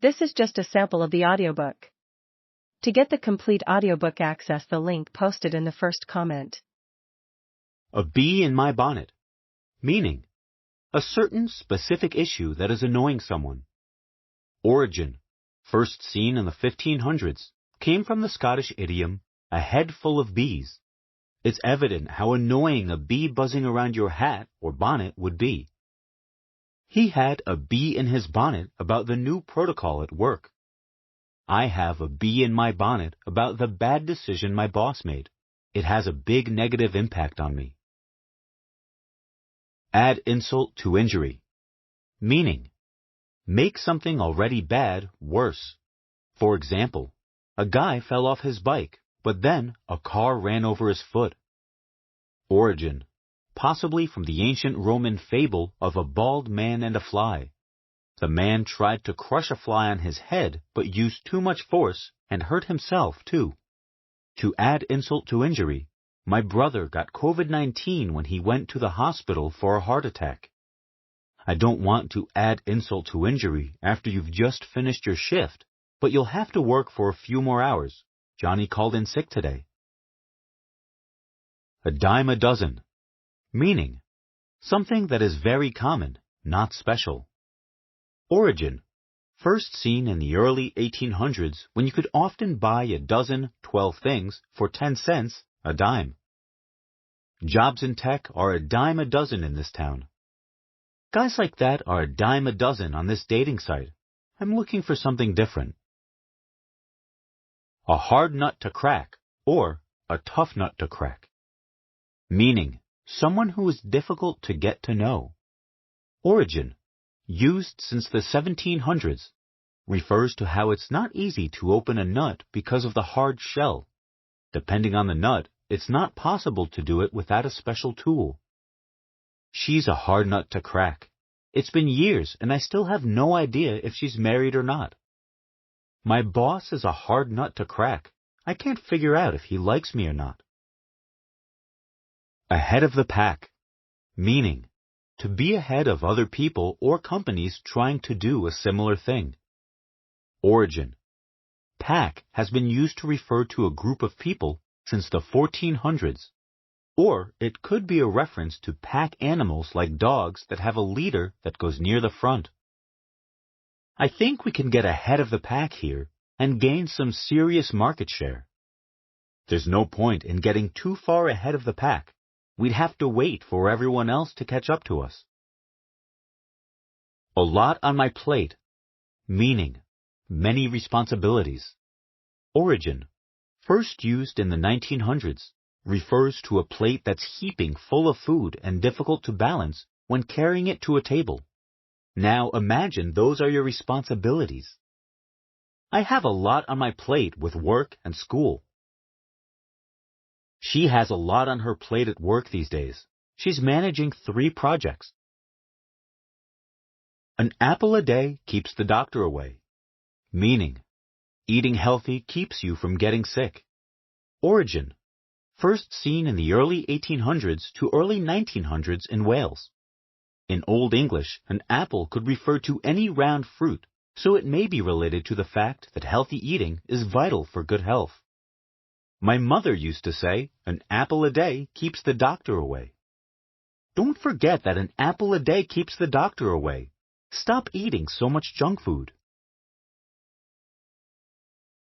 This is just a sample of the audiobook. To get the complete audiobook, access the link posted in the first comment. A bee in my bonnet. Meaning, a certain specific issue that is annoying someone. Origin, first seen in the 1500s, came from the Scottish idiom, a head full of bees. It's evident how annoying a bee buzzing around your hat or bonnet would be. He had a bee in his bonnet about the new protocol at work. I have a bee in my bonnet about the bad decision my boss made. It has a big negative impact on me. Add insult to injury. Meaning, make something already bad worse. For example, a guy fell off his bike, but then a car ran over his foot. Origin, possibly from the ancient Roman fable of a bald man and a fly. The man tried to crush a fly on his head, but used too much force and hurt himself too. To add insult to injury, my brother got COVID-19 when he went to the hospital for a heart attack. I don't want to add insult to injury after you've just finished your shift, but you'll have to work for a few more hours. Johnny called in sick today. A dime a dozen. Meaning, something that is very common, not special. Origin, first seen in the early 1800s when you could often buy a dozen, 12 things for 10 cents a dime. Jobs in tech are a dime a dozen in this town. Guys like that are a dime a dozen on this dating site. I'm looking for something different. A hard nut to crack, or a tough nut to crack. Meaning, someone who is difficult to get to know. Origin, used since the 1700s, refers to how it's not easy to open a nut because of the hard shell. Depending on the nut, it's not possible to do it without a special tool. She's a hard nut to crack. It's been years and I still have no idea if she's married or not. My boss is a hard nut to crack. I can't figure out if he likes me or not. Ahead of the pack. Meaning, to be ahead of other people or companies trying to do a similar thing. Origin. Pack has been used to refer to a group of people since the 1400s. Or it could be a reference to pack animals like dogs that have a leader that goes near the front. I think we can get ahead of the pack here and gain some serious market share. There's no point in getting too far ahead of the pack. We'd have to wait for everyone else to catch up to us. A lot on my plate. Meaning, many responsibilities. Origin, first used in the 1900s, refers to a plate that's heaping full of food and difficult to balance when carrying it to a table. Now imagine those are your responsibilities. I have a lot on my plate with work and school. She has a lot on her plate at work these days. She's managing 3 projects. An apple a day keeps the doctor away. Meaning, eating healthy keeps you from getting sick. Origin, first seen in the early 1800s to early 1900s in Wales. In Old English, an apple could refer to any round fruit, so it may be related to the fact that healthy eating is vital for good health. My mother used to say, an apple a day keeps the doctor away. Don't forget that an apple a day keeps the doctor away. Stop eating so much junk food.